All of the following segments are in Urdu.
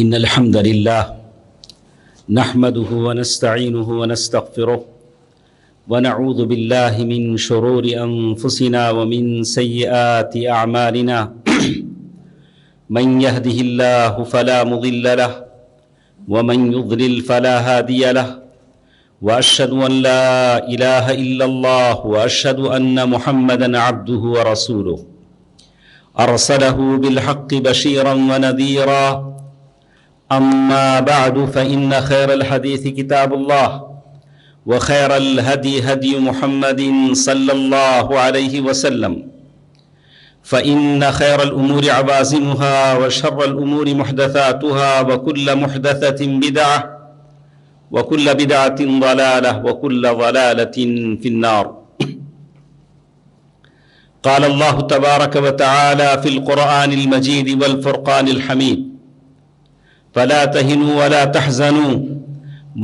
إن الحمد لله نحمده ونستعينه ونستغفره ونعوذ بالله من شرور أنفسنا ومن سيئات أعمالنا من يهده الله فلا مضل له ومن يضلل فلا هادي له وأشهد أن لا إله إلا الله وأشهد أن محمدًا عبده ورسوله أرسله بالحق بشيرا ونذيرا أما بعد فإن خير الحديث كتاب الله وخير الهدي هدي محمد صلى الله عليه وسلم فإن خير الأمور عوازمها وشر الأمور محدثاتها وكل محدثة بدعة وكل بدعة ضلالة وكل ضلالة في النار. قال الله تبارك وتعالى في القرآن المجيد والفرقان الحميد فلا تهنوا ولا تحزنوا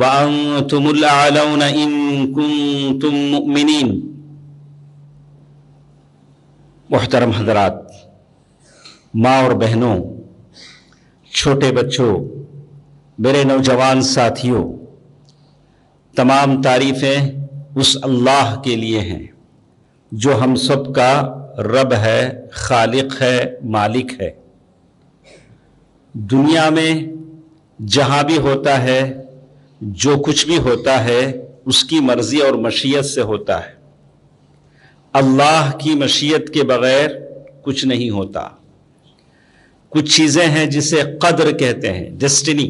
وأنتم الأعلون إن كنتم مؤمنين. محترم حضرات، ماں اور بہنوں، چھوٹے بچوں، میرے نوجوان ساتھیوں، تمام تعریفیں اس اللہ کے لیے ہیں جو ہم سب کا رب ہے، خالق ہے، مالک ہے. دنیا میں جہاں بھی ہوتا ہے، جو کچھ بھی ہوتا ہے، اس کی مرضی اور مشیت سے ہوتا ہے. اللہ کی مشیت کے بغیر کچھ نہیں ہوتا. کچھ چیزیں ہیں جسے قدر کہتے ہیں، ڈیسٹنی.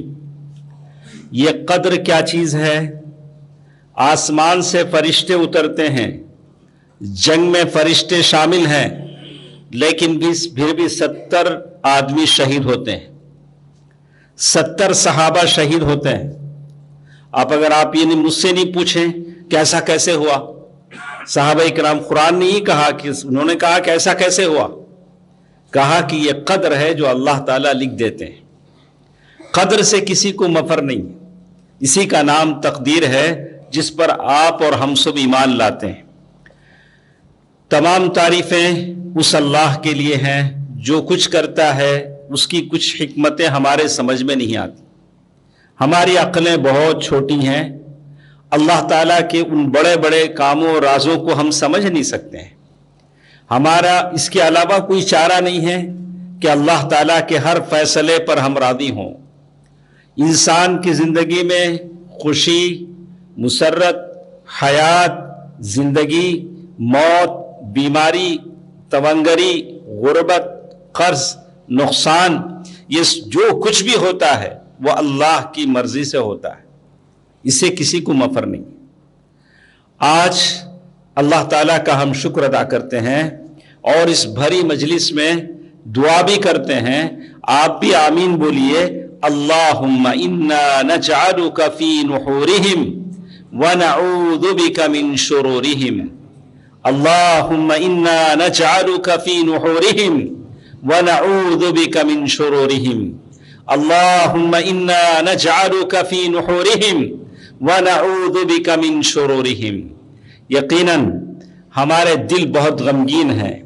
یہ قدر کیا چیز ہے؟ آسمان سے فرشتے اترتے ہیں، جنگ میں فرشتے شامل ہیں، لیکن پھر بھی 70 آدمی شہید ہوتے ہیں، 70 صحابہ شہید ہوتے ہیں. اگر آپ یہ مجھ سے نہیں پوچھیں کہ ایسا کیسے ہوا، صحابہ اکرام، قرآن نے ہی کہا کہ انہوں نے کہا کہ ایسا کیسے ہوا، کہا کہ یہ قدر ہے جو اللہ تعالیٰ لکھ دیتے ہیں. قدر سے کسی کو مفر نہیں، اسی کا نام تقدیر ہے جس پر آپ اور ہم سب ایمان لاتے ہیں. تمام تعریفیں اس اللہ کے لیے ہیں جو کچھ کرتا ہے. اس کی کچھ حکمتیں ہمارے سمجھ میں نہیں آتی، ہماری عقلیں بہت چھوٹی ہیں. اللہ تعالیٰ کے ان بڑے بڑے کاموں اور رازوں کو ہم سمجھ نہیں سکتے ہیں. ہمارا اس کے علاوہ کوئی چارہ نہیں ہے کہ اللہ تعالیٰ کے ہر فیصلے پر ہم راضی ہوں. انسان کی زندگی میں خوشی، مسرت، حیات، زندگی، موت، بیماری، تونگری، غربت، قرض، نقصان، یہ جو کچھ بھی ہوتا ہے وہ اللہ کی مرضی سے ہوتا ہے، اسے کسی کو مفر نہیں. آج اللہ تعالیٰ کا ہم شکر ادا کرتے ہیں اور اس بھری مجلس میں دعا بھی کرتے ہیں. آپ بھی آمین بولیے. اللہم انا نجعلک فی نحورہم ونعوذ بک من شرورہم. اللہم انا نجعلک فی نحورہم ونعوذ بک من شرورہم. اللہم انا نجعلک فی نحورہم ونعوذ بک من شرورہم. یقیناً ہمارے دل بہت غمگین ہیں.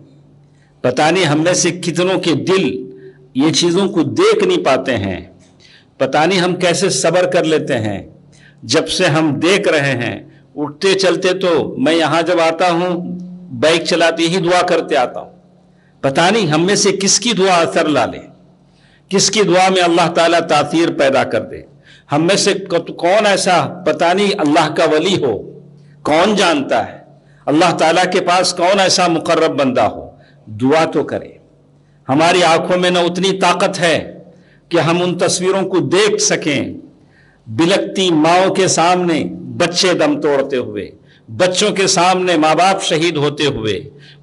پتہ نہیں ہم میں سے کتنوں کے دل یہ چیزوں کو دیکھ نہیں پاتے ہیں. پتہ نہیں ہم کیسے صبر کر لیتے ہیں. جب سے ہم دیکھ رہے ہیں، اٹھتے چلتے تو میں یہاں جب آتا ہوں بائک چلاتے ہی دعا کرتے آتا ہوں. پتہ نہیں ہم میں سے کس کی دعا اثر لا لے، کس کی دعا میں اللہ تعالیٰ تاثیر پیدا کر دے. ہم میں سے کون ایسا پتہ نہیں اللہ کا ولی ہو، کون جانتا ہے. اللہ تعالیٰ کے پاس کون ایسا مقرب بندہ ہو. دعا تو کرے. ہماری آنکھوں میں نہ اتنی طاقت ہے کہ ہم ان تصویروں کو دیکھ سکیں. بلکتی ماؤں کے سامنے بچے دم توڑتے ہوئے، بچوں کے سامنے ماں باپ شہید ہوتے ہوئے،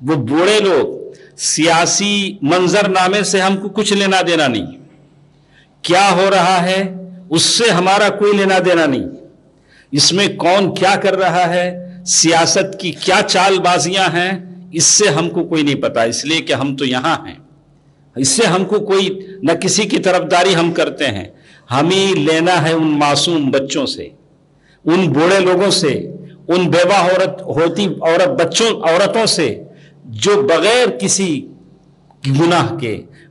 وہ بوڑھے لوگ. سیاسی منظر نامے سے ہم کو کچھ لینا دینا نہیں. کیا ہو رہا ہے اس سے ہمارا کوئی لینا دینا نہیں. اس میں کون کیا کر رہا ہے، سیاست کی کیا چال بازیاں ہیں، اس سے ہم کو کوئی نہیں پتا. اس لیے کہ ہم تو یہاں ہیں، اس سے ہم کو کوئی نہ کسی کی طرفداری ہم کرتے ہیں. ہمیں لینا ہے ان معصوم بچوں سے، ان بوڑھے لوگوں سے، ان بیوہ عورتوں سے جو بغیر کسی گناہ کے،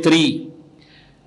3,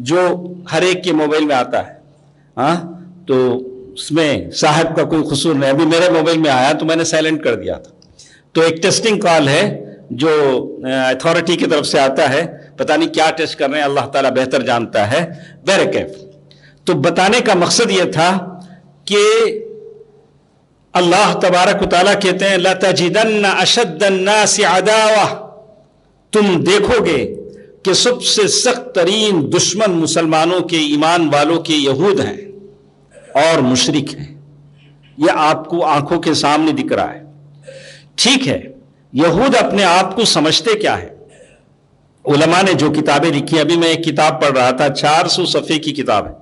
جو ہر ایک کے موبائل میں آتا ہے. ہاں تو اس میں صاحب کا کوئی قصور نہیں. ابھی میرے موبائل میں آیا تو میں نے سائلنٹ کر دیا تھا. تو ایک ٹیسٹنگ کال ہے جو اتھارٹی کی طرف سے آتا ہے, پتہ نہیں کیا ٹیسٹ کر رہے ہیں, اللہ تعالیٰ بہتر جانتا ہے. بہرکیف تو بتانے کا مقصد یہ تھا کہ اللہ تبارک و تعالیٰ کہتے ہیں لَتَجِدَنَّ أَشَدَّ النَّاسِ عَدَاوَةً, تم دیکھو گے کہ سب سے سخت ترین دشمن مسلمانوں کے, ایمان والوں کے یہود ہیں اور مشرک ہیں. یہ آپ کو آنکھوں کے سامنے دکھ رہا ہے. ٹھیک ہے, یہود اپنے آپ کو سمجھتے کیا ہے؟ علماء نے جو کتابیں لکھی, ابھی میں ایک کتاب پڑھ رہا تھا, 400 صفحے کی کتاب ہے,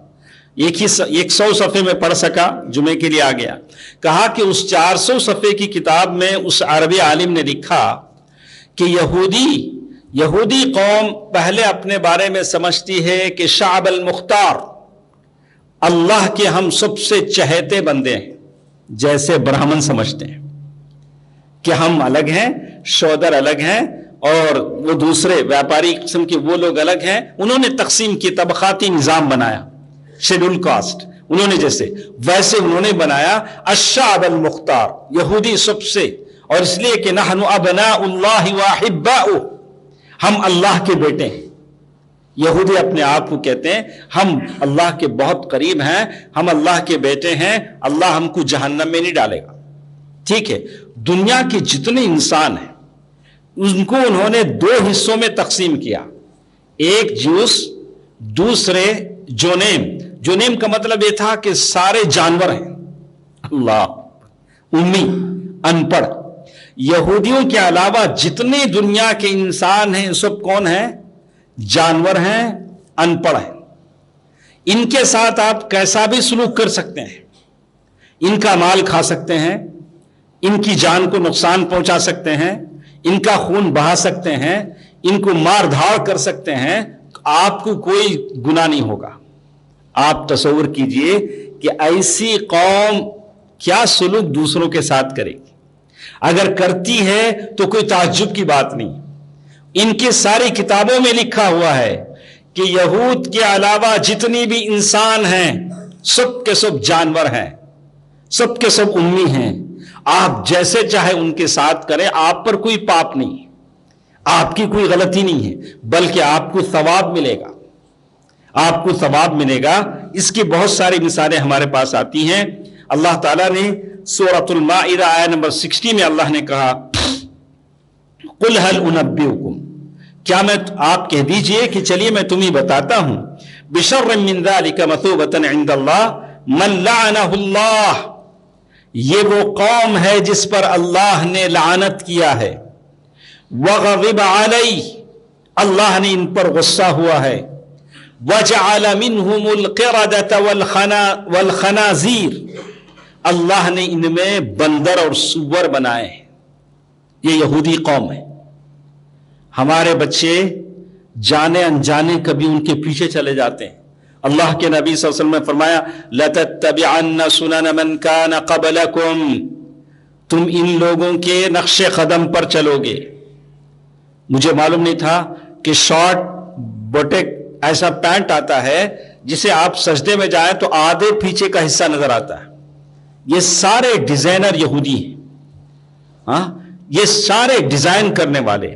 100 صفحے میں پڑھ سکا, جمعے کے لیے آ گیا. کہا کہ اس 400 صفحے کی کتاب میں اس عربی عالم نے لکھا کہ یہودی قوم پہلے اپنے بارے میں سمجھتی ہے کہ شعب المختار, اللہ کے ہم سب سے چہیتے بندے ہیں, جیسے برہمن سمجھتے ہیں کہ ہم الگ ہیں, شودر الگ ہیں, اور وہ دوسرے ویاپاری قسم کے وہ لوگ الگ ہیں. انہوں نے تقسیم کی, طبقاتی نظام بنایا, شیڈول کاسٹ انہوں نے جیسے ویسے انہوں نے بنایا الشعب المختار, یہودی سب سے. اور اس لیے کہ نحن ابناء اللہ واحباؤہ, ہم اللہ کے بیٹے ہیں. یہودی اپنے آپ کو کہتے ہیں ہم اللہ کے بہت قریب ہیں, ہم اللہ کے بیٹے ہیں, اللہ ہم کو جہنم میں نہیں ڈالے گا. ٹھیک ہے, دنیا کے جتنے انسان ہیں ان کو انہوں نے 2 حصوں میں تقسیم کیا, ایک جیوس, دوسرے جونیم. جونیم کا مطلب یہ تھا کہ سارے جانور ہیں. اللہ, امی, ان پڑھ. یہودیوں کے علاوہ جتنے دنیا کے انسان ہیں سب کون ہیں؟ جانور ہیں, ان پڑھ ہیں. ان کے ساتھ آپ کیسا بھی سلوک کر سکتے ہیں, ان کا مال کھا سکتے ہیں, ان کی جان کو نقصان پہنچا سکتے ہیں, ان کا خون بہا سکتے ہیں, ان کو مار دھاڑ کر سکتے ہیں, آپ کو کوئی گناہ نہیں ہوگا. آپ تصور کیجئے کہ ایسی قوم کیا سلوک دوسروں کے ساتھ کرے گی. اگر کرتی ہے تو کوئی تعجب کی بات نہیں. ان کی ساری کتابوں میں لکھا ہوا ہے کہ یہود کے علاوہ جتنی بھی انسان ہیں سب کے سب جانور ہیں, سب کے سب امی ہیں. آپ جیسے چاہے ان کے ساتھ کریں, آپ پر کوئی پاپ نہیں, آپ کی کوئی غلطی نہیں ہے, بلکہ آپ کو ثواب ملے گا, آپ کو ثواب ملے گا. اس کی بہت ساری مثالیں ہمارے پاس آتی ہیں. اللہ تعالیٰ نے سورۃ المائدہ آیہ نمبر 60 میں اللہ نے کہا قل هل انبئکم, کیا میں آپ کہہ دیجئے کہ چلیے میں تمہیں بتاتا ہوں, بشر من ذلک مثوبۃ عند اللہ من لعنہ اللہ, یہ وہ قوم ہے جس پر اللہ نے لعنت کیا ہے, وغضب علیہ, اللہ نے ان پر غصہ ہوا ہے, وجعل منہم القردۃ والخنازیر, اللہ نے ان میں بندر اور سور بنائے ہیں. یہ یہودی قوم ہے. ہمارے بچے جانے انجانے کبھی ان کے پیچھے چلے جاتے ہیں. اللہ کے نبی صلی اللہ علیہ وسلم نے فرمایا لَتَتَّبِعَنَّ سُنَنَ مَنْ كَانَ قَبْلَكُمْ, تم ان لوگوں کے نقش قدم پر چلو گے. مجھے معلوم نہیں تھا کہ شارٹ بوٹیک ایسا پینٹ آتا ہے جسے آپ سجدے میں جائیں تو آدھے پیچھے کا حصہ نظر آتا ہے. یہ سارے ڈیزائنر یہودی ہیں. ہاں, یہ سارے ڈیزائن کرنے والے,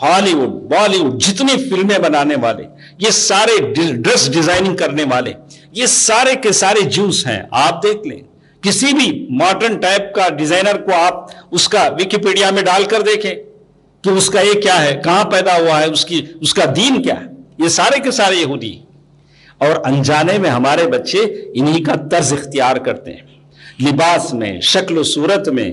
ہالی ووڈ, بالی ووڈ, جتنی فلمیں بنانے والے, یہ سارے ڈریس ڈیزائننگ کرنے والے, یہ سارے کے سارے جوس ہیں. آپ دیکھ لیں کسی بھی ماڈرن ٹائپ کا ڈیزائنر کو, آپ اس کا ویکیپیڈیا میں ڈال کر دیکھیں کہ اس کا یہ کیا ہے, کہاں پیدا ہوا ہے, اس کا دین کیا ہے. یہ سارے کے سارے یہودی. اور انجانے میں ہمارے بچے انہی کا طرز اختیار کرتے ہیں, لباس میں, شکل و صورت میں.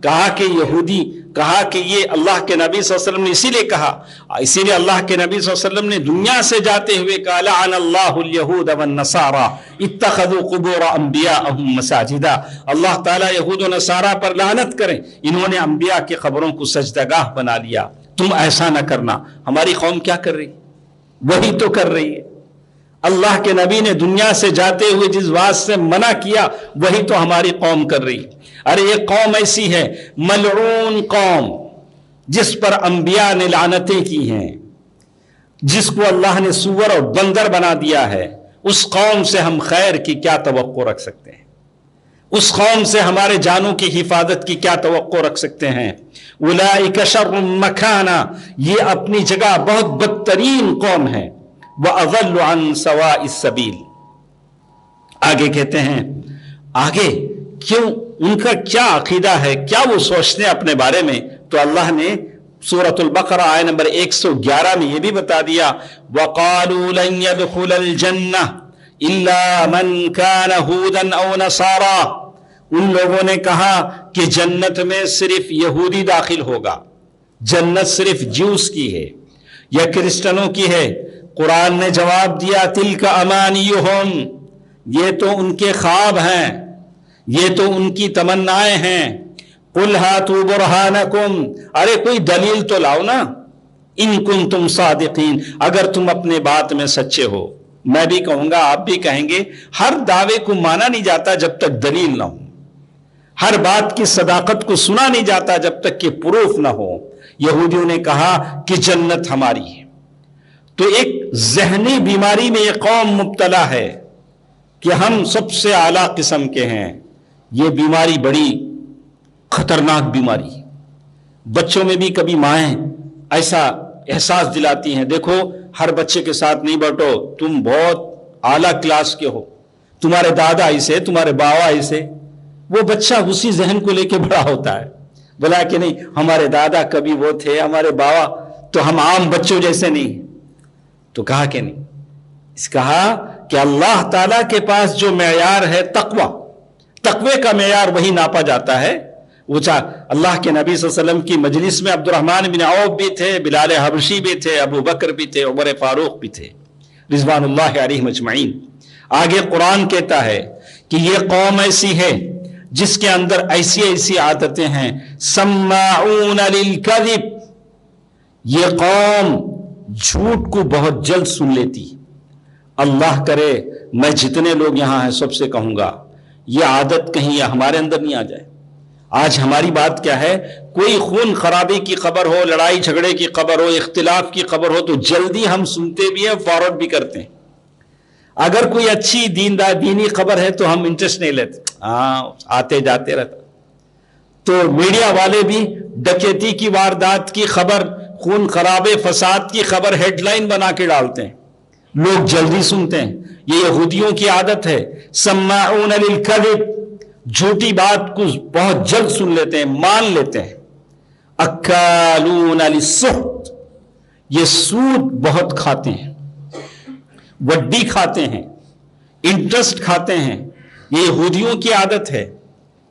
کہا کہ یہودی, کہا کہ یہ اللہ کے نبی صلی اللہ علیہ وسلم نے اسی لیے کہا, اسی لیے اللہ کے نبی صلی اللہ علیہ وسلم نے دنیا سے جاتے ہوئے کہا لعن اللہ الیہود والنصارى اتخذوا قبور انبیاءہم مساجدا, اللہ تعالیٰ یہود و نصارہ پر لعنت کریں, انہوں نے انبیاء کی قبروں کو سجدگاہ بنا لیا. تم ایسا نہ کرنا. ہماری قوم کیا کر رہی؟ وہی تو کر رہی ہے. اللہ کے نبی نے دنیا سے جاتے ہوئے جس بات سے منع کیا وہی تو ہماری قوم کر رہی. ارے یہ قوم ایسی ہے ملعون قوم جس پر انبیاء نے لعنتیں کی ہیں. جس کو اللہ نے سور اور بندر بنا دیا ہے، اس قوم سے ہم خیر کی کیا توقع رکھ سکتے ہیں؟ اس قوم سے ہمارے جانوں کی حفاظت کی کیا توقع رکھ سکتے ہیں؟ اولئک شر مکانا، یہ اپنی جگہ بہت بدترین قوم ہے، واضل عن سواء السبیل۔ آگے کہتے ہیں، آگے کیوں، ان کا کیا عقیدہ ہے، کیا وہ سوچتے ہیں اپنے بارے میں؟ تو اللہ نے سورۃ البقرہ آیت نمبر 111 میں یہ بھی بتا دیا، وَقَالُوا لَن يَدْخُلَ الْجَنَّةَ إِلَّا مَنْ كَانَ هُودًا أَوْ نَصَارَىٰ۔ ان لوگوں نے کہا کہ جنت میں صرف یہودی داخل ہوگا، جنت صرف جوس کی ہے یا کرسچنوں کی ہے۔ قرآن نے جواب دیا، تِلْكَ أَمَانِيُّهُمْ، یہ تو ان کے خواب ہیں، یہ تو ان کی تمنائیں ہیں۔ قُلْ هَاتُوا بُرْهَانَكُمْ، ارے کوئی دلیل تو لاؤ نا، ان کنتم صادقین، اگر تم اپنے بات میں سچے ہو۔ میں بھی کہوں گا، آپ بھی کہیں گے، ہر دعوے کو مانا نہیں جاتا جب تک دلیل نہ ہو، ہر بات کی صداقت کو سنا نہیں جاتا جب تک کہ پروف نہ ہو۔ یہودیوں نے کہا کہ جنت ہماری ہے، تو ایک ذہنی بیماری میں یہ قوم مبتلا ہے کہ ہم سب سے اعلیٰ قسم کے ہیں۔ یہ بیماری بڑی خطرناک بیماری، بچوں میں بھی کبھی مائیں ایسا احساس دلاتی ہیں، دیکھو ہر بچے کے ساتھ نہیں بیٹھو، تم بہت اعلیٰ کلاس کے ہو، تمہارے دادا ایسے، تمہارے باوا ایسے۔ وہ بچہ اسی ذہن کو لے کے بڑا ہوتا ہے، بولا کہ نہیں ہمارے دادا کبھی وہ تھے، ہمارے باوا، تو ہم عام بچوں جیسے نہیں۔ تو کہا کہ نہیں، اس کہا کہ اللہ تعالیٰ کے پاس جو معیار ہے تقوی کا معیار وہی ناپا جاتا ہے۔ وہ اللہ کے نبی صلی اللہ علیہ وسلم کی مجلس میں عبد الرحمن بن عوف بھی تھے، بلال حبشی بھی تھے، ابو بکر بھی تھے، عمر فاروق بھی تھے، رضوان اللہ علیہم اجمعین۔ آگے قرآن کہتا ہے کہ یہ قوم ایسی ہے جس کے اندر ایسی ایسی عادتیں ہیں، سماعون للکذب، یہ قوم جھوٹ کو بہت جلد سن لیتی۔ اللہ کرے میں جتنے لوگ یہاں ہیں سب سے کہوں گا، یہ عادت کہیں ہمارے اندر نہیں آ جائے۔ آج ہماری بات کیا ہے، کوئی خون خرابی کی خبر ہو، لڑائی جھگڑے کی خبر ہو، اختلاف کی خبر ہو تو جلدی ہم سنتے بھی ہیں، فارورڈ بھی کرتے ہیں۔ اگر کوئی اچھی دینی خبر ہے تو ہم انٹرسٹ نہیں لیتے، آتے جاتے رہتا۔ تو میڈیا والے بھی ڈکیتی کی واردات کی خبر، خون خرابے فساد کی خبر ہیڈ لائن بنا کے ڈالتے ہیں، لوگ جلدی سنتے ہیں۔ یہ یہودیوں کی عادت ہے، سماعون للکذب، جھوٹی بات کو بہت جلد سن لیتے ہیں، مان لیتے ہیں۔ اکالون للسحت، یہ سود بہت کھاتے ہیں، وڈی کھاتے ہیں، انٹرسٹ کھاتے ہیں۔ یہ یہودیوں کی عادت ہے،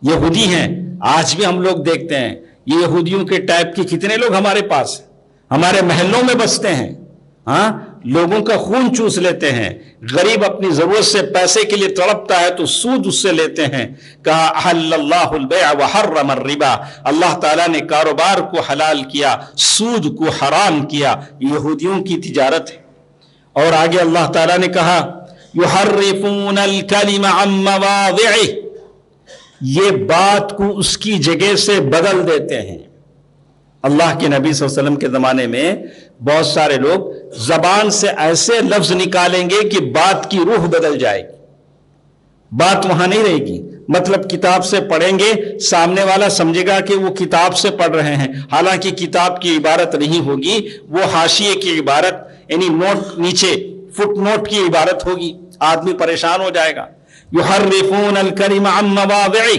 یہودی ہیں۔ آج بھی ہم لوگ دیکھتے ہیں یہ یہودیوں کے ٹائپ کے کتنے لوگ ہمارے پاس ہیں، ہمارے محلوں میں بستے ہیں، ہاں، لوگوں کا خون چوس لیتے ہیں۔ غریب اپنی ضرورت سے پیسے کے لیے تڑپتا ہے تو سود اس سے لیتے ہیں۔ کہا احل اللہ البیع وحرم الربا، اللہ تعالیٰ نے کاروبار کو حلال کیا، سود کو حرام کیا۔ یہودیوں کی تجارت ہے۔ اور آگے اللہ تعالیٰ نے کہا یحرفون الکلم عن مواضعہ، یہ بات کو اس کی جگہ سے بدل دیتے ہیں۔ اللہ کے نبی صلی اللہ علیہ وسلم کے زمانے میں بہت سارے لوگ زبان سے ایسے لفظ نکالیں گے کہ بات کی روح بدل جائے گی، بات وہاں نہیں رہے گی۔ مطلب کتاب سے پڑھیں گے، سامنے والا سمجھے گا کہ وہ کتاب سے پڑھ رہے ہیں، حالانکہ کتاب کی عبارت نہیں ہوگی، وہ حاشیے کی عبارت، یعنی نوٹ نیچے فٹ نوٹ کی عبارت ہوگی۔ آدمی پریشان ہو جائے گا۔ یحرفون الکلم عن مواضعہ،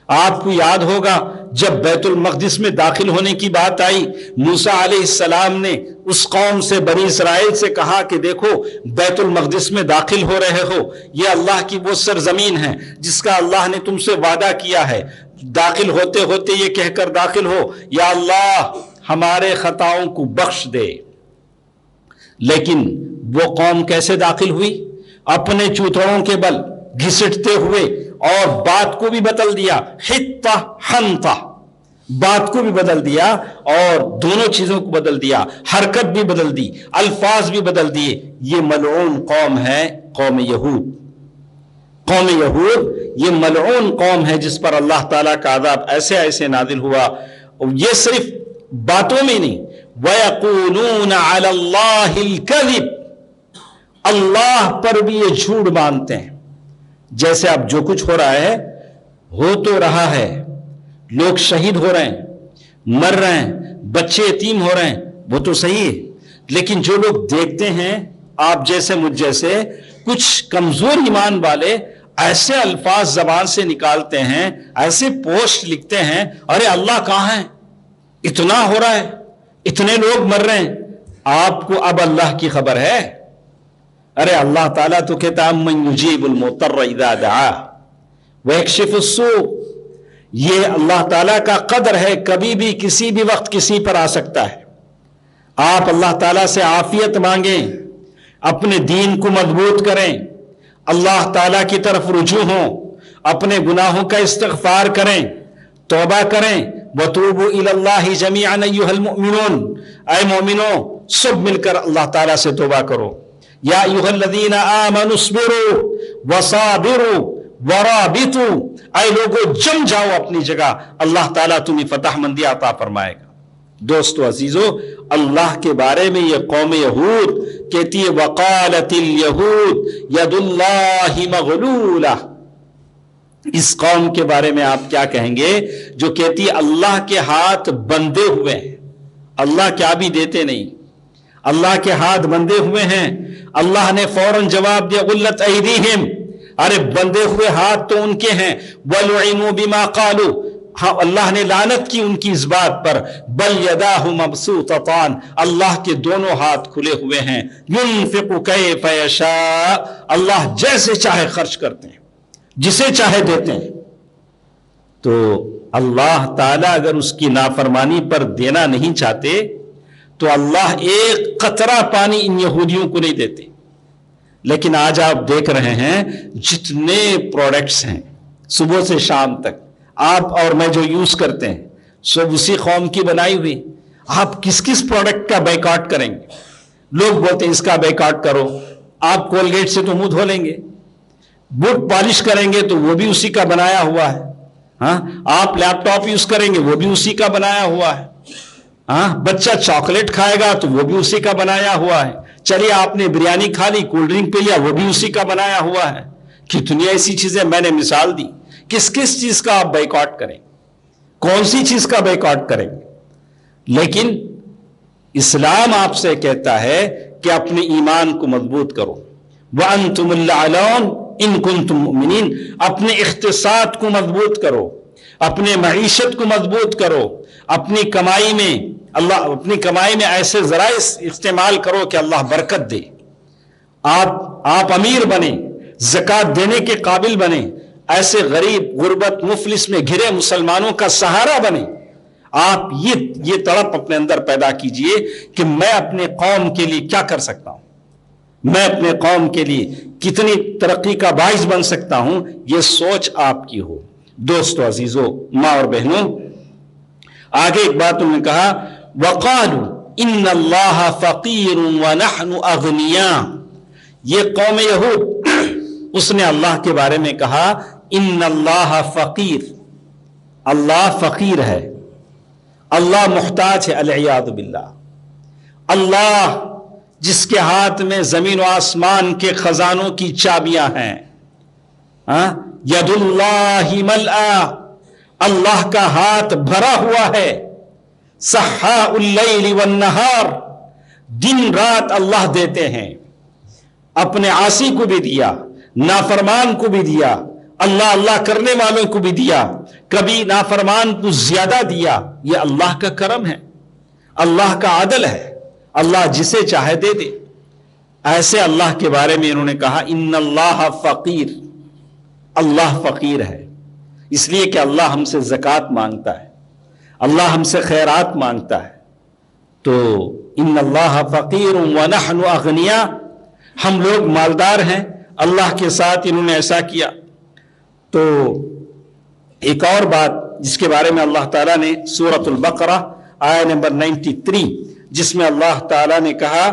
آپ کو یاد ہوگا جب بیت المقدس میں داخل ہونے کی بات آئی، موسیٰ علیہ السلام نے اس قوم سے، بنی اسرائیل سے کہا کہ دیکھو بیت المقدس میں داخل ہو رہے ہو، یہ اللہ کی وہ سرزمین ہے جس کا اللہ نے تم سے وعدہ کیا ہے۔ داخل ہوتے ہوتے یہ کہہ کر داخل ہو، یا اللہ ہمارے خطاؤں کو بخش دے۔ لیکن وہ قوم کیسے داخل ہوئی؟ اپنے چوتڑوں کے بل گھسٹتے ہوئے، اور بات کو بھی بدل دیا، حتہ حنتہ، بات کو بھی بدل دیا اور دونوں چیزوں کو بدل دیا، حرکت بھی بدل دی، الفاظ بھی بدل دیے۔ یہ ملعون قوم ہے، قوم یہود۔ قوم یہود یہ ملعون قوم ہے جس پر اللہ تعالیٰ کا عذاب ایسے ایسے نازل ہوا۔ یہ صرف باتوں میں نہیں، وَيَقُولُونَ عَلَى اللَّهِ الْكَذِبَ، اللہ پر بھی یہ جھوٹ باندھتے ہیں. جیسے اب جو کچھ ہو رہا ہے، ہو تو رہا ہے، لوگ شہید ہو رہے ہیں، مر رہے ہیں، بچے یتیم ہو رہے ہیں، وہ تو صحیح ہے. لیکن جو لوگ دیکھتے ہیں، آپ جیسے مجھ جیسے کچھ کمزور ایمان والے ایسے الفاظ زبان سے نکالتے ہیں، ایسے پوسٹ لکھتے ہیں، ارے اللہ کہاں ہے، اتنا ہو رہا ہے، اتنے لوگ مر رہے ہیں. آپ کو اب اللہ کی خبر ہے؟ ارے اللہ تعالیٰ تو کہتا ہے من یجیب المضطر اذا دعا ویکشف السوء. یہ اللہ تعالیٰ کا قدر ہے، کبھی بھی کسی بھی وقت کسی پر آ سکتا ہے. آپ اللہ تعالیٰ سے عافیت مانگیں، اپنے دین کو مضبوط کریں، اللہ تعالیٰ کی طرف رجوع ہوں، اپنے گناہوں کا استغفار کریں، توبہ کریں. وَتُوبُوا إِلَى اللَّهِ جَمِيعًا أَيُّهَا الْمُؤْمِنُونَ، اے مومنوں سب مل کر اللہ تعالیٰ سے توبہ کرو. یا ایھا الذین آمنوا اصبروا وصابروا ورابطوا، اے لوگو جم جاؤ اپنی جگہ، اللہ تعالیٰ تمہیں فتح مندی عطا فرمائے گا. دوستو عزیزو، اللہ کے بارے میں یہ قوم یہود کہتی ہے وقالت الیہود ید اللہ مغلولہ. اس قوم کے بارے میں آپ کیا کہیں گے جو کہتی ہے اللہ کے ہاتھ بندھے ہوئے ہیں؟ اللہ کیا بھی دیتے نہیں، اللہ کے ہاتھ بندھے ہوئے ہیں. اللہ نے فوراً جواب دیا غلت ایدیہم، ارے بندھے ہوئے ہاتھ تو ان کے ہیں. وَلُعِنُوا بِمَا قَالُوا، ہاں اللہ نے لعنت کی ان کی اس بات پر. بل یداہ مبسوطتان، اللہ کے دونوں ہاتھ کھلے ہوئے ہیں. ينفق کیف یشاء، اللہ جیسے چاہے خرچ کرتے ہیں، جسے چاہے دیتے ہیں. تو اللہ تعالیٰ اگر اس کی نافرمانی پر دینا نہیں چاہتے تو اللہ ایک قطرہ پانی ان یہودیوں کو نہیں دیتے. لیکن آج آپ دیکھ رہے ہیں جتنے پروڈکٹس ہیں صبح سے شام تک آپ اور میں جو یوز کرتے ہیں سب اسی قوم کی بنائی ہوئی. آپ کس کس پروڈکٹ کا بیکاٹ کریں گے؟ لوگ بولتے ہیں اس کا بیکاٹ کرو. آپ کولگیٹ سے تو منہ دھو لیں گے، بٹ پالش کریں گے تو وہ بھی اسی کا بنایا ہوا ہے. ہاں، آپ لیپ ٹاپ یوز کریں گے وہ بھی اسی کا بنایا ہوا ہے. ہاں، بچہ چاکلیٹ کھائے گا تو وہ بھی اسی کا بنایا ہوا ہے. چلیے آپ نے بریانی کھا لی، کولڈ ڈرنک پی لیا، وہ بھی اسی کا بنایا ہوا ہے. کتنی ایسی چیزیں میں نے مثال دی. کس کس چیز کا آپ بیکاٹ کریں، کون سی چیز کا بیکاٹ کریں گے؟ لیکن اسلام آپ سے کہتا ہے کہ اپنے ایمان کو مضبوط کرو. وَأَنْتُمُ الْأَعْلَوْنَ إِن كُنتُم مُؤْمِنِينَ، اپنے اقتصاد کو مضبوط کرو، اپنے معیشت کو مضبوط کرو، اپنی کمائی میں ایسے ذرائع استعمال کرو کہ اللہ برکت دے. آپ امیر بنیں، زکوٰۃ دینے کے قابل بنیں، ایسے غریب غربت مفلس میں گھرے مسلمانوں کا سہارا بنیں. آپ یہ تڑپ اپنے اندر پیدا کیجئے کہ میں اپنے قوم کے لیے کیا کر سکتا ہوں، میں اپنے قوم کے لیے کتنی ترقی کا باعث بن سکتا ہوں. یہ سوچ آپ کی ہو. دوستو عزیزو، ماں اور بہنوں، آگے ایک بات انہوں نے کہا وَقَالُوا إِنَّ اللَّهَ فَقِيرٌ وَنَحْنُ أَغْنِيَاءُ. یہ قوم یہود اس نے اللہ کے بارے میں کہا ان اللہ فقیر، اللہ فقیر ہے، اللہ محتاج ہے. العیاذ باللہ. اللہ جس کے ہاتھ میں زمین و آسمان کے خزانوں کی چابیاں ہیں. ید اللہ ملآ، اللہ کا ہاتھ بھرا ہوا ہے. سحاء اللیل والنہار، دن رات اللہ دیتے ہیں. اپنے عاصی کو بھی دیا، نافرمان کو بھی دیا، اللہ اللہ کرنے والوں کو بھی دیا، کبھی نافرمان کو زیادہ دیا. یہ اللہ کا کرم ہے، اللہ کا عدل ہے. اللہ جسے چاہے دے دے. ایسے اللہ کے بارے میں انہوں نے کہا ان اللہ فقیر، اللہ فقیر ہے. اس لیے کہ اللہ ہم سے زکوٰۃ مانگتا ہے، اللہ ہم سے خیرات مانگتا ہے. تو ان اللہ فقیر ونحن اغنیاء، ہم لوگ مالدار ہیں. اللہ کے ساتھ انہوں نے ایسا کیا. تو ایک اور بات جس کے بارے میں اللہ تعالیٰ نے سورۃ البقرہ آیہ نمبر 93 جس میں اللہ تعالیٰ نے کہا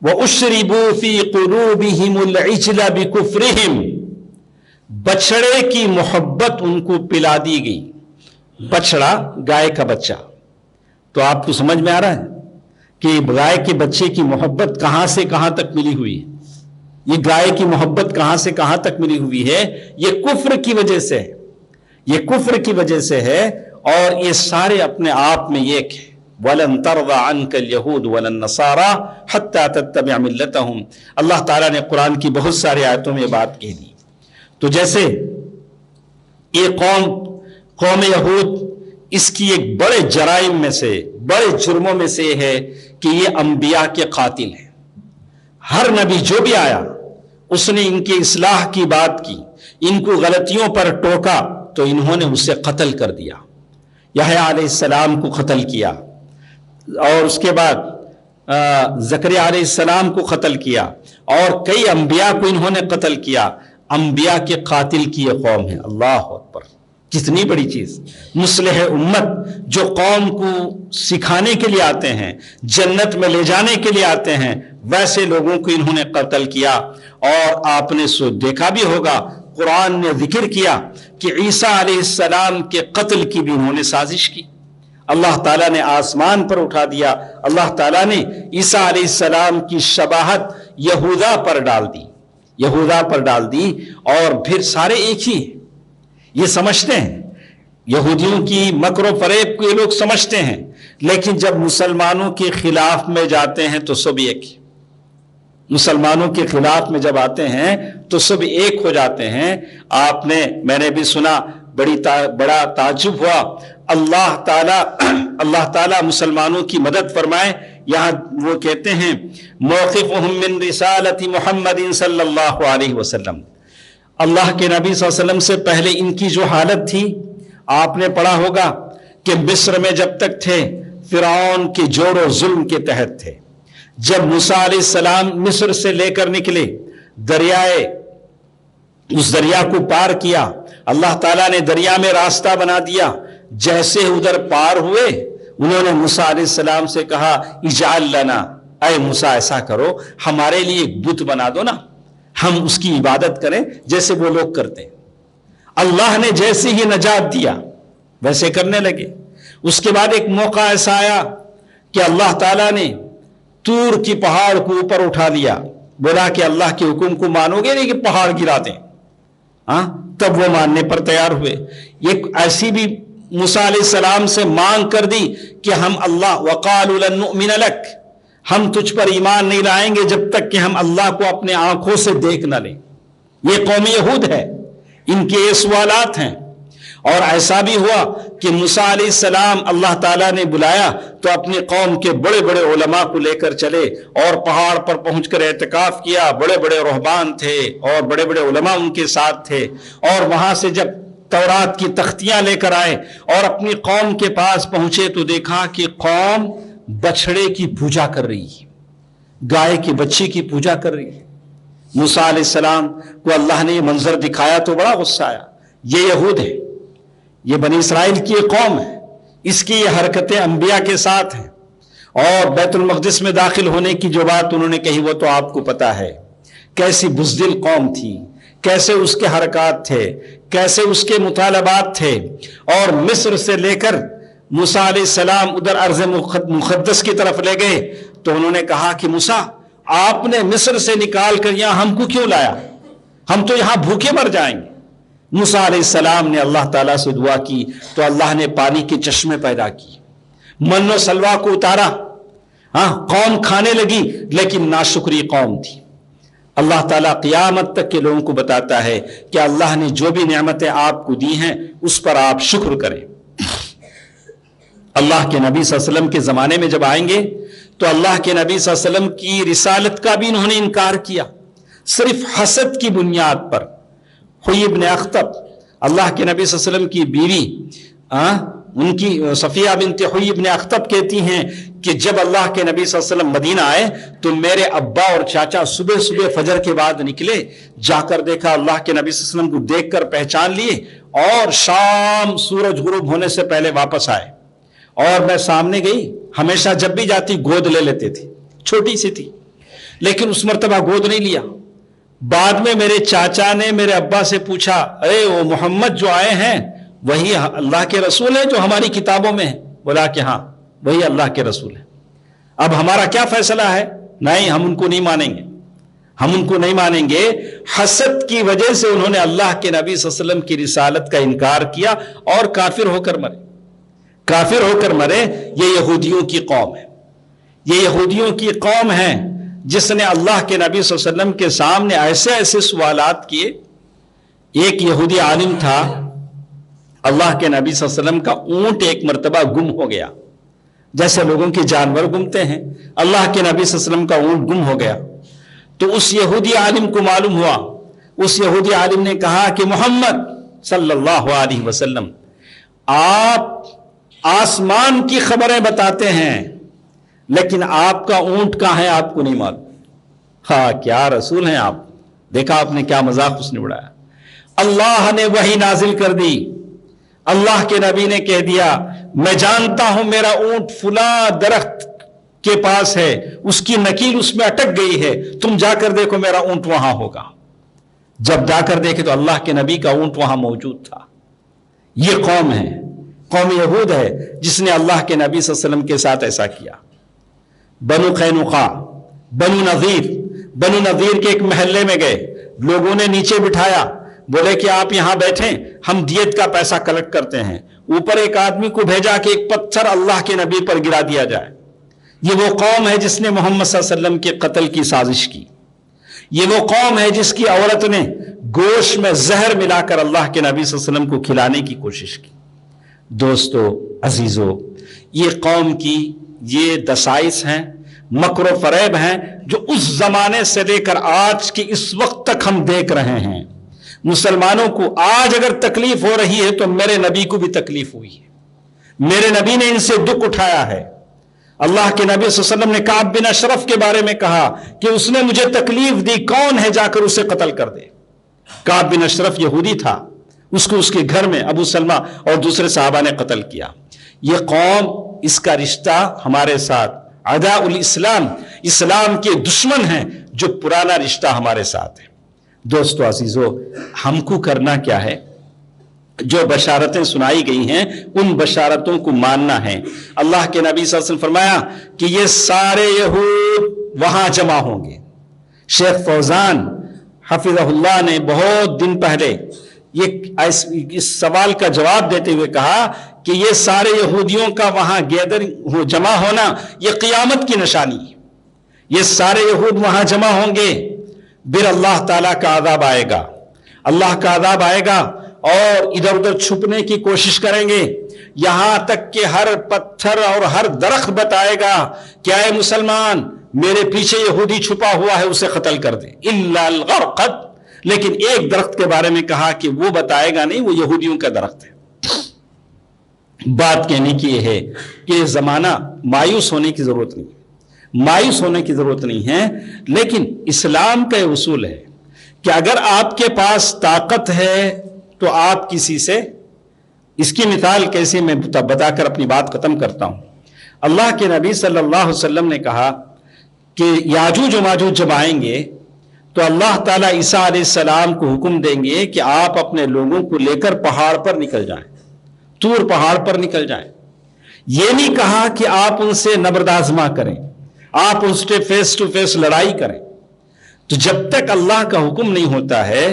وَأُشْرِبُوا فِي قُلُوبِهِمُ الْعِجْلَ بِكُفْرِهِمْ، بچڑے کی محبت ان کو پلا دی گئی. بچڑا گائے کا بچہ، تو آپ کو سمجھ میں آ رہا ہے کہ گائے کے بچے کی محبت کہاں سے کہاں تک ملی ہوئی ہے. یہ گائے کی محبت کہاں سے کہاں تک ملی ہوئی ہے؟ یہ کفر کی وجہ سے ہے، یہ کفر کی وجہ سے ہے. اور یہ سارے اپنے آپ میں ایک ہے. وَلَن تَرْضَ عَنْكَ الْيَهُودُ وَلَا النَّصَارَىٰ حَتَّىٰ تَتَّبِعَ مِلَّتَهُمْ. اللہ تعالیٰ نے قرآن کی بہت ساری آیتوں میں یہ بات کہہ دی. تو جیسے یہ قوم یہود، اس کی ایک بڑے جرائم میں سے، بڑے جرموں میں سے یہ ہے کہ یہ انبیاء کے قاتل ہیں. ہر نبی جو بھی آیا اس نے ان کے اصلاح کی بات کی، ان کو غلطیوں پر ٹوکا تو انہوں نے اسے قتل کر دیا. یحییٰ علیہ السلام کو قتل کیا، اور اس کے بعد زکریا علیہ السلام کو قتل کیا، اور کئی انبیاء کو انہوں نے قتل کیا. انبیاء کے قاتل کی یہ قوم ہے. اللہ اکبر، کتنی بڑی چیز. مصلح امت جو قوم کو سکھانے کے لیے آتے ہیں، جنت میں لے جانے کے لیے آتے ہیں، ویسے لوگوں کو انہوں نے قتل کیا. اور آپ نے سو دیکھا بھی ہوگا، قرآن نے ذکر کیا کہ عیسیٰ علیہ السلام کے قتل کی بھی انہوں نے سازش کی. اللہ تعالیٰ نے آسمان پر اٹھا دیا. اللہ تعالیٰ نے عیسیٰ علیہ السلام کی شباہت یہودا پر ڈال دی، یہودا پر ڈال دی. اور پھر سارے ایک ہی ہیں، یہ سمجھتے ہیں. یہودیوں کی مکر و فریب کو یہ لوگ سمجھتے ہیں، لیکن جب مسلمانوں کے خلاف میں جاتے ہیں تو سب ایک. مسلمانوں کے خلاف میں جب آتے ہیں تو سب ایک ہو جاتے ہیں. میں نے بھی سنا، بڑا تعجب ہوا. اللہ تعالیٰ مسلمانوں کی مدد فرمائے. یہاں وہ کہتے ہیں موقفہم من رسالت محمد صلی اللہ علیہ وسلم. اللہ کے نبی صلی اللہ علیہ وسلم سے پہلے ان کی جو حالت تھی، آپ نے پڑھا ہوگا کہ مصر میں جب تک تھے فرعون کے جور و ظلم کے تحت تھے. جب موسیٰ علیہ السلام مصر سے لے کر نکلے، اس دریا کو پار کیا، اللہ تعالیٰ نے دریا میں راستہ بنا دیا. جیسے ادھر پار ہوئے، انہوں نے موسیٰ علیہ السلام سے کہا اجعل لنا، اے موسیٰ ایسا کرو ہمارے لیے ایک بت بنا دو نا، ہم اس کی عبادت کریں جیسے وہ لوگ کرتے ہیں. اللہ نے جیسے ہی نجات دیا ویسے کرنے لگے. اس کے بعد ایک موقع ایسا آیا کہ اللہ تعالیٰ نے طور کی پہاڑ کو اوپر اٹھا لیا. بولا کہ اللہ کے حکم کو مانو گے نہیں کہ پہاڑ گرا دیں. تب وہ ماننے پر تیار ہوئے. ایک ایسی بھی موسیٰ علیہ السلام سے مانگ کر دی کہ ہم وَقَالُوا لَن نُؤْمِنَ لَكَ، ہم تجھ پر ایمان نہیں لائیں گے جب تک کہ ہم اللہ کو اپنے آنکھوں سے دیکھ نہ لیں. یہ قوم یہود ہے، ان کے یہ سوالات ہیں. اور ایسا بھی ہوا کہ موسیٰ علیہ السلام اللہ تعالیٰ نے بلایا تو اپنی قوم کے بڑے بڑے علماء کو لے کر چلے اور پہاڑ پر پہنچ کر اعتکاف کیا. بڑے بڑے رہبان تھے اور بڑے بڑے علماء ان کے ساتھ تھے. اور وہاں سے جب تورات کی تختیاں لے کر آئے اور اپنی قوم کے پاس پہنچے تو دیکھا کہ قوم بچڑے کی پوجا کر رہی ہے، گائے کے بچے کی پوجا کر رہی ہے. موسیٰ علیہ السلام کو اللہ نے یہ منظر دکھایا تو بڑا غصہ آیا. یہ یہود ہے، یہ بنی اسرائیل کی ایک قوم ہے، اس کی یہ حرکتیں انبیاء کے ساتھ ہیں. اور بیت المقدس میں داخل ہونے کی جو بات انہوں نے کہی وہ تو آپ کو پتا ہے. کیسی بزدل قوم تھی، کیسے اس کے حرکات تھے، کیسے اس کے مطالبات تھے. اور مصر سے لے کر موسیٰ علیہ السلام ادھر ارض مقدس کی طرف لے گئے تو انہوں نے کہا کہ موسیٰ آپ نے مصر سے نکال کر یہاں ہم کو کیوں لایا، ہم تو یہاں بھوکے مر جائیں گے. موسیٰ علیہ السلام نے اللہ تعالیٰ سے دعا کی تو اللہ نے پانی کے چشمے پیدا کی، من و سلوا کو اتارا. قوم کھانے لگی لیکن ناشکری قوم تھی. اللہ تعالیٰ قیامت تک کے لوگوں کو بتاتا ہے کہ اللہ نے جو بھی نعمتیں آپ کو دی ہیں اس پر آپ شکر کریں. اللہ کے نبی صلی اللہ علیہ وسلم کے زمانے میں جب آئیں گے تو اللہ کے نبی صلی اللہ علیہ وسلم کی رسالت کا بھی انہوں نے انکار کیا، صرف حسد کی بنیاد پر. حوی ابن اخطب، اللہ کے نبی صلی اللہ علیہ وسلم کی بیوی، ان کی صفیہ بنت حوی ابن اخطب کہتی ہیں کہ جب اللہ کے نبی صلی اللہ علیہ وسلم مدینہ آئے تو میرے ابا اور چاچا صبح صبح فجر کے بعد نکلے، جا کر دیکھا اللہ کے نبی صلی اللہ علیہ وسلم کو دیکھ کر پہچان لیے، اور شام سورج غروب ہونے سے پہلے واپس آئے. اور میں سامنے گئی، ہمیشہ جب بھی جاتی گود لے لیتے تھے، چھوٹی سی تھی لیکن اس مرتبہ گود نہیں لیا. بعد میں میرے چاچا نے میرے ابا سے پوچھا، اے وہ محمد جو آئے ہیں وہی اللہ کے رسول ہیں جو ہماری کتابوں میں ہیں؟ بولا کہ ہاں وہی اللہ کے رسول ہیں. اب ہمارا کیا فیصلہ ہے؟ نہیں، ہم ان کو نہیں مانیں گے، ہم ان کو نہیں مانیں گے. حسد کی وجہ سے انہوں نے اللہ کے نبی صلی اللہ علیہ وسلم کی رسالت کا انکار کیا اور کافر ہو کر مرے. کافر ہو کر مرے. یہ یہودیوں کی قوم ہے، یہ یہودیوں کی قوم ہے جس نے اللہ کے نبی صلی اللہ علیہ وسلم کے سامنے ایسے ایسے سوالات کیے. ایک یہودی عالم تھا، اللہ کے نبی صلی اللہ علیہ وسلم کا اونٹ ایک مرتبہ گم ہو گیا، جیسے لوگوں کے جانور گمتے ہیں، اللہ کے نبی صلی اللہ علیہ وسلم کا اونٹ گم ہو گیا. تو اس یہودی عالم کو معلوم ہوا، اس یہودی عالم نے کہا کہ محمد صلی اللہ علیہ وسلم آپ آسمان کی خبریں بتاتے ہیں لیکن آپ کا اونٹ کہاں ہے آپ کو نہیں معلوم. ہاں، کیا رسول ہیں آپ. دیکھا آپ نے کیا مذاق اس نے اڑایا. اللہ نے وحی نازل کر دی، اللہ کے نبی نے کہہ دیا میں جانتا ہوں میرا اونٹ فلاں درخت کے پاس ہے، اس کی نکیل اس میں اٹک گئی ہے، تم جا کر دیکھو میرا اونٹ وہاں ہوگا. جب جا کر دیکھے تو اللہ کے نبی کا اونٹ وہاں موجود تھا. یہ قوم ہے، قوم یہود ہے جس نے اللہ کے نبی صلی اللہ علیہ وسلم کے ساتھ ایسا کیا. بنو قینقاع، بنو نذیر کے ایک محلے میں گئے، لوگوں نے نیچے بٹھایا، بولے کہ آپ یہاں بیٹھیں، ہم دیت کا پیسہ کلیکٹ کرتے ہیں. اوپر ایک آدمی کو بھیجا کہ ایک پتھر اللہ کے نبی پر گرا دیا جائے. یہ وہ قوم ہے جس نے محمد صلی اللہ علیہ وسلم کے قتل کی سازش کی. یہ وہ قوم ہے جس کی عورت نے گوشت میں زہر ملا کر اللہ کے نبی صلی اللہ علیہ وسلم کو کھلانے کی کوشش کی. دوستو عزیزو، یہ قوم کی یہ دسائس ہیں، مکر و فریب ہیں جو اس زمانے سے لے کر آج کے اس وقت تک ہم دیکھ رہے ہیں. مسلمانوں کو آج اگر تکلیف ہو رہی ہے تو میرے نبی کو بھی تکلیف ہوئی ہے، میرے نبی نے ان سے دکھ اٹھایا ہے. اللہ کے نبی صلی اللہ علیہ وسلم نے کعب بن اشرف کے بارے میں کہا کہ اس نے مجھے تکلیف دی، کون ہے جا کر اسے قتل کر دے. کعب بن اشرف یہودی تھا، اس کو اس کے گھر میں ابو سلمہ اور دوسرے صحابہ نے قتل کیا. یہ قوم، اس کا رشتہ ہمارے ساتھ اعداء الاسلام، اسلام کے دشمن ہیں جو پرانا رشتہ ہمارے ساتھ ہے. دوستو عزیزو، ہم کو کرنا کیا ہے؟ جو بشارتیں سنائی گئی ہیں ان بشارتوں کو ماننا ہے. اللہ کے نبی صلی اللہ علیہ وسلم فرمایا کہ یہ سارے یہود وہاں جمع ہوں گے. شیخ فوزان حفظہ اللہ نے بہت دن پہلے اس سوال کا جواب دیتے ہوئے کہا کہ یہ سارے یہودیوں کا وہاں جمع ہونا یہ قیامت کی نشانی ہے. یہ سارے یہود وہاں جمع ہوں گے، پھر اللہ تعالیٰ کا عذاب آئے گا. اللہ کا عذاب آئے گا اور ادھر ادھر چھپنے کی کوشش کریں گے، یہاں تک کہ ہر پتھر اور ہر درخت بتائے گا کہ اے مسلمان میرے پیچھے یہودی چھپا ہوا ہے، اسے قتل کر دیں. الا الغرقد، لیکن ایک درخت کے بارے میں کہا کہ وہ بتائے گا نہیں، وہ یہودیوں کا درخت ہے. بات کہنے کی یہ ہے کہ زمانہ مایوس ہونے کی ضرورت نہیں، مایوس ہونے کی ضرورت نہیں ہے، لیکن اسلام کا یہ اصول ہے کہ اگر آپ کے پاس طاقت ہے تو آپ کسی سے، اس کی مثال کیسے میں بتا کر اپنی بات ختم کرتا ہوں. اللہ کے نبی صلی اللہ علیہ وسلم نے کہا کہ یاجوج و ماجوج جب آئیں گے تو اللہ تعالیٰ عیسیٰ علیہ السلام کو حکم دیں گے کہ آپ اپنے لوگوں کو لے کر پہاڑ پر نکل جائیں، طور پہاڑ پر نکل جائیں. یہ نہیں کہا کہ آپ ان سے نبرد آزما کریں، آپ ان سے فیس ٹو فیس لڑائی کریں. تو جب تک اللہ کا حکم نہیں ہوتا ہے،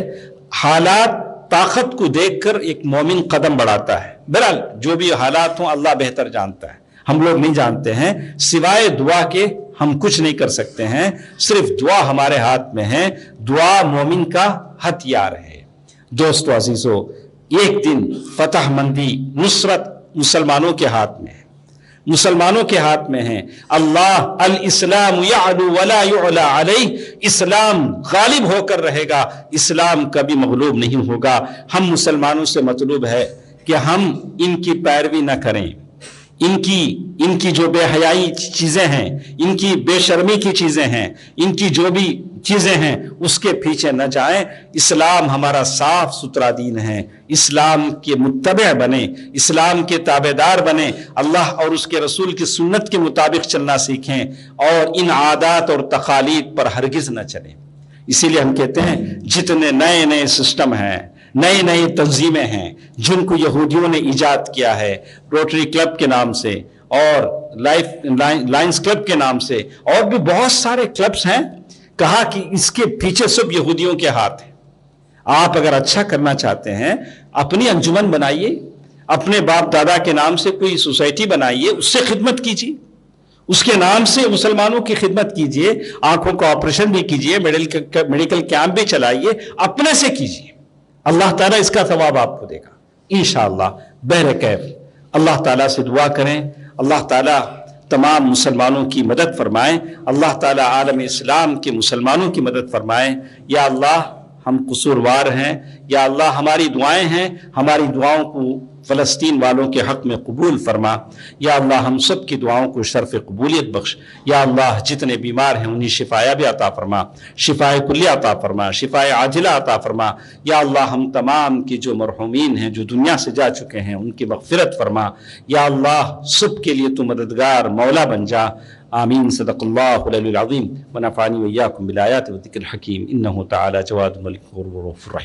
حالات طاقت کو دیکھ کر ایک مومن قدم بڑھاتا ہے. بہرحال جو بھی حالات ہوں اللہ بہتر جانتا ہے، ہم لوگ نہیں جانتے ہیں. سوائے دعا کے ہم کچھ نہیں کر سکتے ہیں، صرف دعا ہمارے ہاتھ میں ہے. دعا مومن کا ہتھیار ہے. دوستو عزیزو، ایک دن فتح مندی، نصرت مسلمانوں کے ہاتھ میں ہے، مسلمانوں کے ہاتھ میں ہے. اللہ الاسلام یعلو ولا یعلا علیہ، اسلام غالب ہو کر رہے گا، اسلام کبھی مغلوب نہیں ہوگا. ہم مسلمانوں سے مطلوب ہے کہ ہم ان کی پیروی نہ کریں، ان کی جو بے حیائی چیزیں ہیں، ان کی بے شرمی کی چیزیں ہیں، ان کی جو بھی چیزیں ہیں اس کے پیچھے نہ جائیں. اسلام ہمارا صاف ستھرا دین ہے، اسلام کے متبع بنے، اسلام کے تابع دار بنے، اللہ اور اس کے رسول کی سنت کے مطابق چلنا سیکھیں اور ان عادات اور تقالید پر ہرگز نہ چلیں. اسی لیے ہم کہتے ہیں جتنے نئے نئے سسٹم ہیں، نئی نئی تنظیمیں ہیں جن کو یہودیوں نے ایجاد کیا ہے، روٹری کلب کے نام سے اور لائنز کلب کے نام سے، اور بھی بہت سارے کلبز ہیں، کہا کہ اس کے پیچھے سب یہودیوں کے ہاتھ ہیں۔ آپ اگر اچھا کرنا چاہتے ہیں اپنی انجمن بنائیے، اپنے باپ دادا کے نام سے کوئی سوسائٹی بنائیے، اس سے خدمت کیجیے، اس کے نام سے مسلمانوں کی خدمت کیجیے، آنکھوں کا آپریشن بھی کیجیے، میڈیکل کیمپ بھی چلائیے، اپنے سے کیجیے، اللہ تعالیٰ اس کا ثواب آپ کو دے گا انشاءاللہ۔ بہرکیف اللہ تعالیٰ سے دعا کریں، اللہ تعالیٰ تمام مسلمانوں کی مدد فرمائیں، اللہ تعالیٰ عالم اسلام کے مسلمانوں کی مدد فرمائیں۔ یا اللہ ہم قصوروار ہیں، یا اللہ ہماری دعائیں ہیں، ہماری دعاؤں کو فلسطین والوں کے حق میں قبول فرما۔ یا اللہ ہم سب کی دعاؤں کو شرف قبولیت بخش۔ یا اللہ جتنے بیمار ہیں انہیں شفایہ بھی عطا فرما، شفائے کلیہ عطا فرما، شفائے عاجلہ عطا فرما۔ یا اللہ ہم تمام کی جو مرحومین ہیں، جو دنیا سے جا چکے ہیں، ان کی مغفرت فرما۔ یا اللہ سب کے لیے تو مددگار مولا بن جا۔ آمین۔ صدق اللہ العلی العظیم ونفعنی وإياكم بالآیات والذکر الحکیم، انہ تعالی جواد ملک غفور رحیم۔